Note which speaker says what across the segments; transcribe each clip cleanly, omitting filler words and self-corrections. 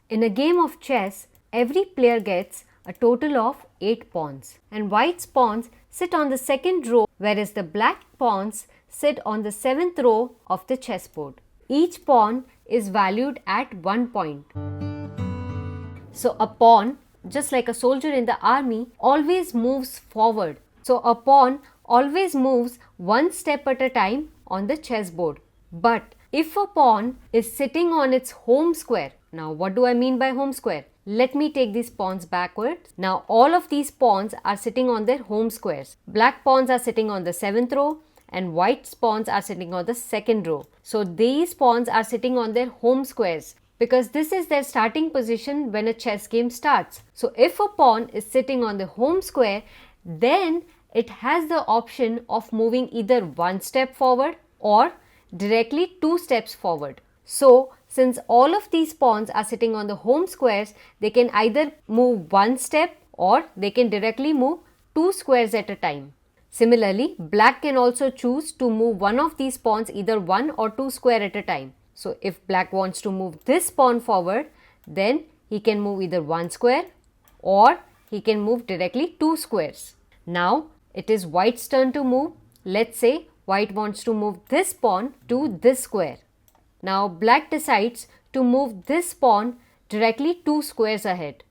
Speaker 1: In a game of chess, every player gets a total of 8 pawns, and white's pawns sit on the second row, whereas the black pawns sit on the 7th row of the chessboard. Each pawn is valued at 1 point. So a pawn, just like a soldier in the army, always moves forward. So a pawn always moves one step at a time on the chessboard. But if a pawn is sitting on its home square, now what do I mean by home square? Let me take these pawns backwards. Now all of these pawns are sitting on their home squares. Black pawns are sitting on the 7th row and white pawns are sitting on the 2nd row. So these pawns are sitting on their home squares because this is their starting position when a chess game starts. So if a pawn is sitting on the home square, then it has the option of moving either one step forward or directly 2 steps forward. So since all of these pawns are sitting on the home squares, they can either move one step or they can directly move 2 squares at a time. Similarly, black can also choose to move one of these pawns either 1 or 2 square at a time. So if black wants to move this pawn forward, then he can move either 1 square or he can move directly 2 squares. Now it is white's turn to move. Let's say white wants to move this pawn to this square. Now black decides to move this pawn directly 2 squares ahead.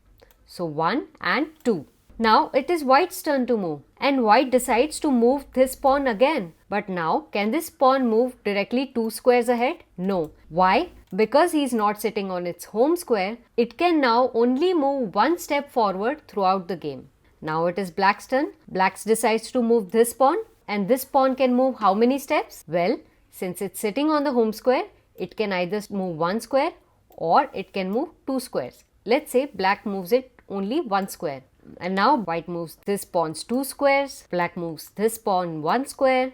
Speaker 1: So 1 and 2. Now it is white's turn to move and white decides to move this pawn again. But now can this pawn move directly 2 squares ahead? No. Why? Because he is not sitting on its home square, it can now only move one step forward throughout the game. Now it is black's turn. Black decides to move this pawn and this pawn can move how many steps? Well, since it's sitting on the home square, it can either move 1 square or it can move 2 squares. Let's say black moves it only 1 square. And now white moves this pawn 2 squares, black moves this pawn 1 square,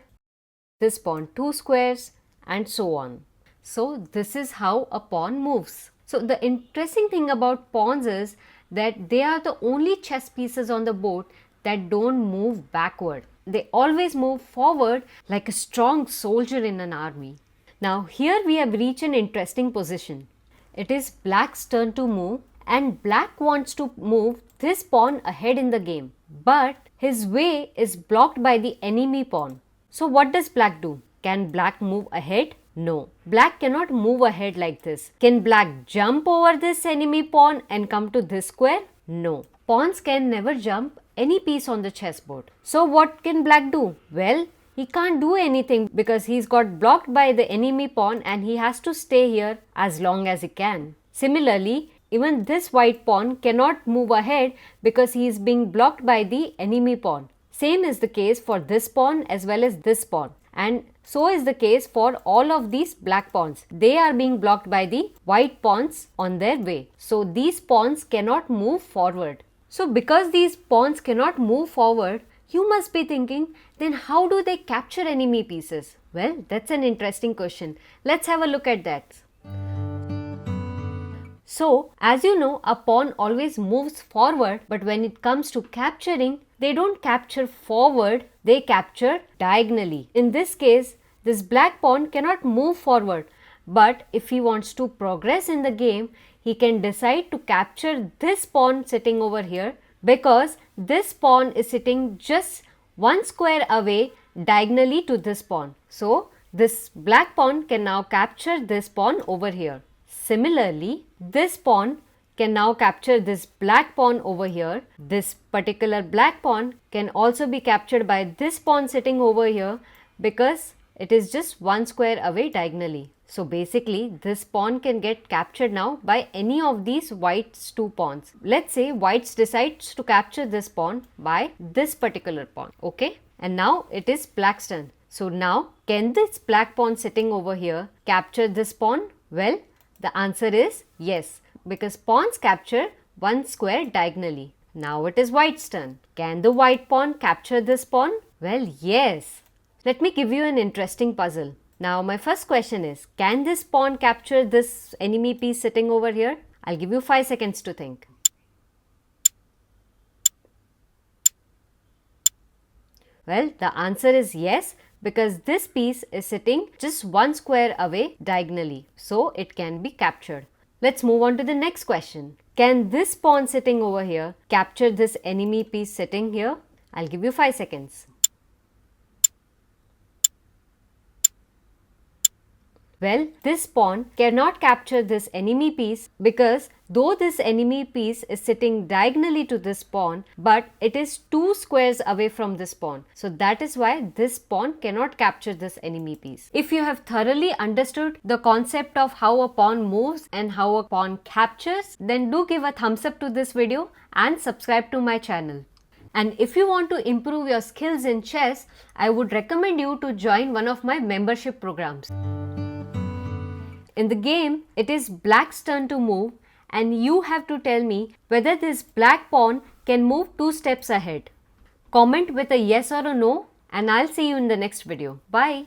Speaker 1: this pawn 2 squares, and so on. So this is how a pawn moves. So the interesting thing about pawns is that they are the only chess pieces on the board that don't move backward. They always move forward like a strong soldier in an army. Now here we have reached an interesting position. It is black's turn to move and black wants to move this pawn ahead in the game. But his way is blocked by the enemy pawn. So what does black do? Can black move ahead? No. Black cannot move ahead like this. Can black jump over this enemy pawn and come to this square? No. Pawns can never jump any piece on the chessboard. So what can black do? Well, he can't do anything because he's got blocked by the enemy pawn and he has to stay here as long as he can. Similarly, even this white pawn cannot move ahead because he is being blocked by the enemy pawn. Same is the case for this pawn as well as this pawn. And so is the case for all of these black pawns. They are being blocked by the white pawns on their way. So these pawns cannot move forward. So because these pawns cannot move forward, you must be thinking, then how do they capture enemy pieces? Well, that's an interesting question. Let's have a look at that. So, as you know, a pawn always moves forward, but when it comes to capturing, they don't capture forward, they capture diagonally. In this case, this black pawn cannot move forward, but if he wants to progress in the game, he can decide to capture this pawn sitting over here because this pawn is sitting just 1 square away diagonally to this pawn. So, this black pawn can now capture this pawn over here. Similarly, this pawn can now capture this black pawn over here. This particular black pawn can also be captured by this pawn sitting over here because it is just 1 square away diagonally. So basically, this pawn can get captured now by any of these white's 2 pawns. Let's say white's decides to capture this pawn by this particular pawn. Okay? And now it is black's turn. So now, can this black pawn sitting over here capture this pawn? Well, the answer is yes, because pawns capture 1 square diagonally. Now it is white's turn. Can the white pawn capture this pawn? Well, yes. Let me give you an interesting puzzle. Now my first question is, can this pawn capture this enemy piece sitting over here? I'll give you 5 seconds to think. Well, the answer is yes, because this piece is sitting just 1 square away diagonally, so it can be captured. Let's move on to the next question. Can this pawn sitting over here capture this enemy piece sitting here? I'll give you 5 seconds. Well, this pawn cannot capture this enemy piece because though this enemy piece is sitting diagonally to this pawn, but it is 2 squares away from this pawn. So that is why this pawn cannot capture this enemy piece. If you have thoroughly understood the concept of how a pawn moves and how a pawn captures, then do give a thumbs up to this video and subscribe to my channel. And if you want to improve your skills in chess, I would recommend you to join one of my membership programs. In the game, it is black's turn to move and you have to tell me whether this black pawn can move 2 steps ahead. Comment with a yes or a no and I'll see you in the next video. Bye.